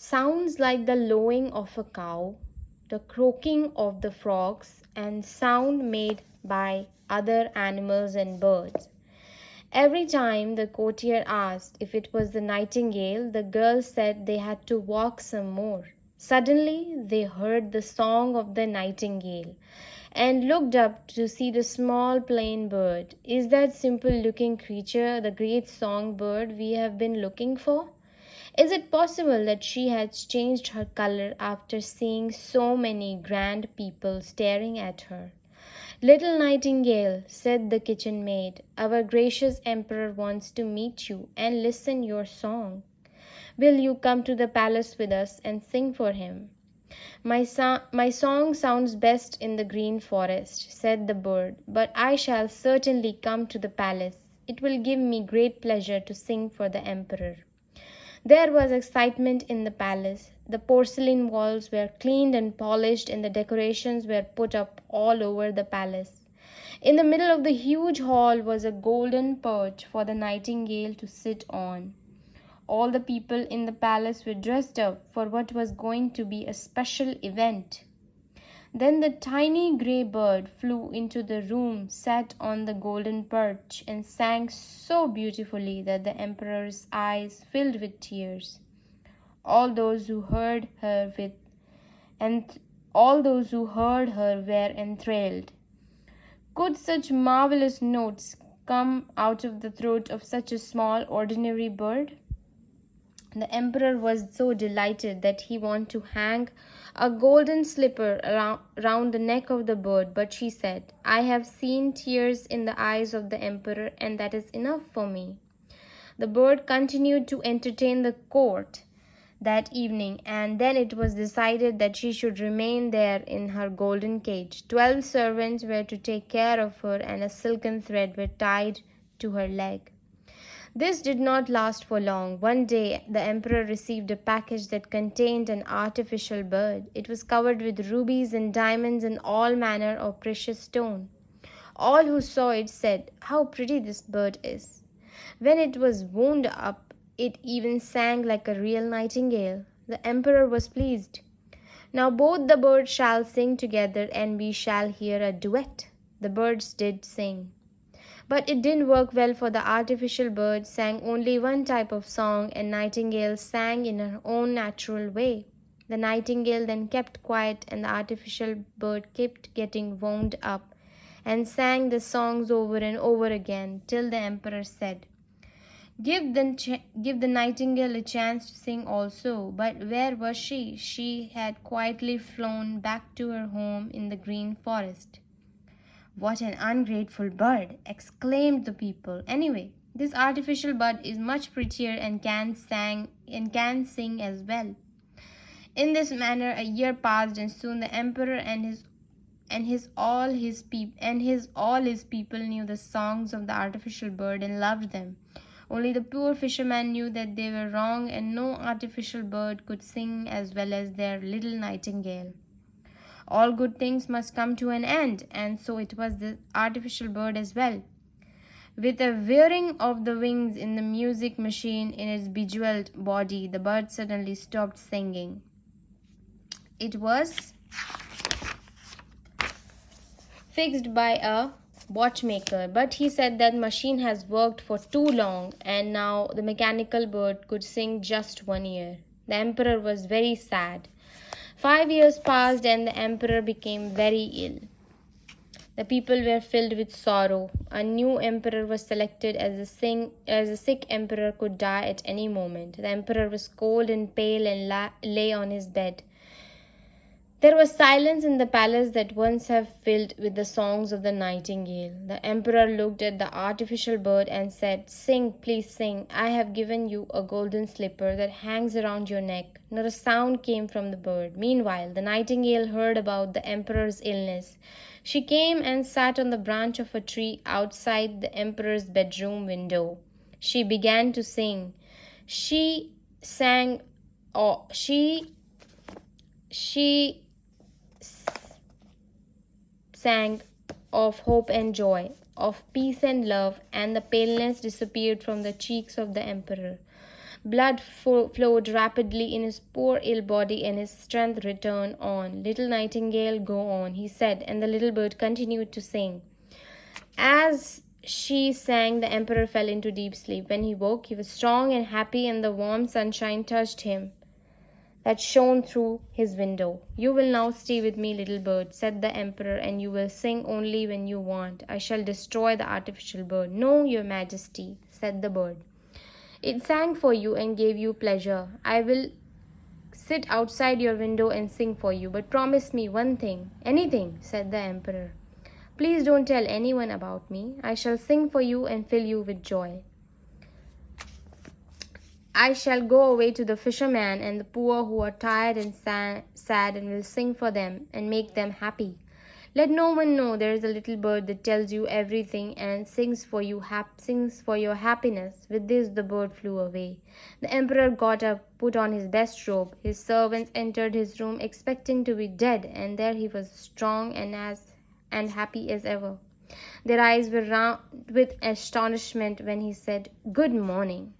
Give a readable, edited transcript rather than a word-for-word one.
sounds like the lowing of a cow, the croaking of the frogs, and sound made by other animals and birds. Every time the courtier asked if it was the nightingale, the girls said they had to walk some more. Suddenly, they heard the song of the nightingale and looked up to see the small plain bird. Is that simple looking creature the great songbird we have been looking for? Is it possible that she has changed her color after seeing so many grand people staring at her? Little nightingale, said the kitchen maid, our gracious emperor wants to meet you and listen your song. Will you come to the palace with us and sing for him? My song sounds best in the green forest, said the bird, but I shall certainly come to the palace. It will give me great pleasure to sing for the emperor. There was excitement in the palace. The porcelain walls were cleaned and polished, and the decorations were put up all over the palace. In the middle of the huge hall was a golden perch for the nightingale to sit on. All the people in the palace were dressed up for what was going to be a special event. Then the tiny grey bird flew into the room, sat on the golden perch, and sang so beautifully that the emperor's eyes filled with tears. All those who heard her with and all those who heard her were enthralled. Could such marvelous notes come out of the throat of such a small ordinary bird? The emperor was so delighted that he wanted to hang a golden slipper round the neck of the bird, but she said, I have seen tears in the eyes of the emperor, and that is enough for me. The bird continued to entertain the court that evening, and then it was decided that she should remain there in her golden cage. 12 servants were to take care of her, and a silken thread was tied to her leg. This did not last for long. One day, the emperor received a package that contained an artificial bird. It was covered with rubies and diamonds and all manner of precious stone. All who saw it said, how pretty this bird is. When it was wound up, it even sang like a real nightingale. The emperor was pleased. Now both the birds shall sing together, and we shall hear a duet. The birds did sing. But it didn't work well, for the artificial bird sang only one type of song, and Nightingale sang in her own natural way. The nightingale then kept quiet, and the artificial bird kept getting wound up and sang the songs over and over again, till the emperor said, give the nightingale a chance to sing also. But where was she? She had quietly flown back to her home in the green forest. What an ungrateful bird, exclaimed the people. Anyway, this artificial bird is much prettier and can sing as well. In this manner a year passed, and soon the emperor and all his people knew the songs of the artificial bird and loved them. Only the poor fisherman knew that they were wrong, and no artificial bird could sing as well as their little nightingale. All good things must come to an end, and so it was the artificial bird as well. With a whirring of the wings in the music machine in its bejeweled body, the bird suddenly stopped singing. It was fixed by a watchmaker, but he said that machine has worked for too long, and now the mechanical bird could sing just 1 year. The emperor was very sad. 5 years passed, and the emperor became very ill. The people were filled with sorrow. A new emperor was selected, as a sick emperor could die at any moment. The emperor was cold and pale and lay on his bed. There was silence in the palace that once had filled with the songs of the nightingale. The emperor looked at the artificial bird and said, sing, please sing. I have given you a golden slipper that hangs around your neck. Not a sound came from the bird. Meanwhile, the nightingale heard about the emperor's illness. She came and sat on the branch of a tree outside the emperor's bedroom window. She began to sing. She sang of hope and joy, of peace and love, and the paleness disappeared from the cheeks of the emperor. Blood flowed rapidly in his poor ill body, and his strength returned. On, little nightingale, go on, he said, and the little bird continued to sing. As she sang, the emperor fell into deep sleep. When he woke, he was strong and happy, and the warm sunshine touched him that shone through his window. You will now stay with me, little bird, said the emperor, and you will sing only when you want. I shall destroy the artificial bird. No, your majesty, said the bird. It sang for you and gave you pleasure. I will sit outside your window and sing for you, but promise me one thing. Anything, said the emperor. Please don't tell anyone about me. I shall sing for you and fill you with joy. I shall go away to the fisherman and the poor who are tired and sad and will sing for them and make them happy. Let no one know there is a little bird that tells you everything and sings for your happiness. With this the bird flew away. The emperor got up, put on his best robe. His servants entered his room expecting to be dead, and there he was, strong and happy as ever. Their eyes were round with astonishment when he said, "Good morning."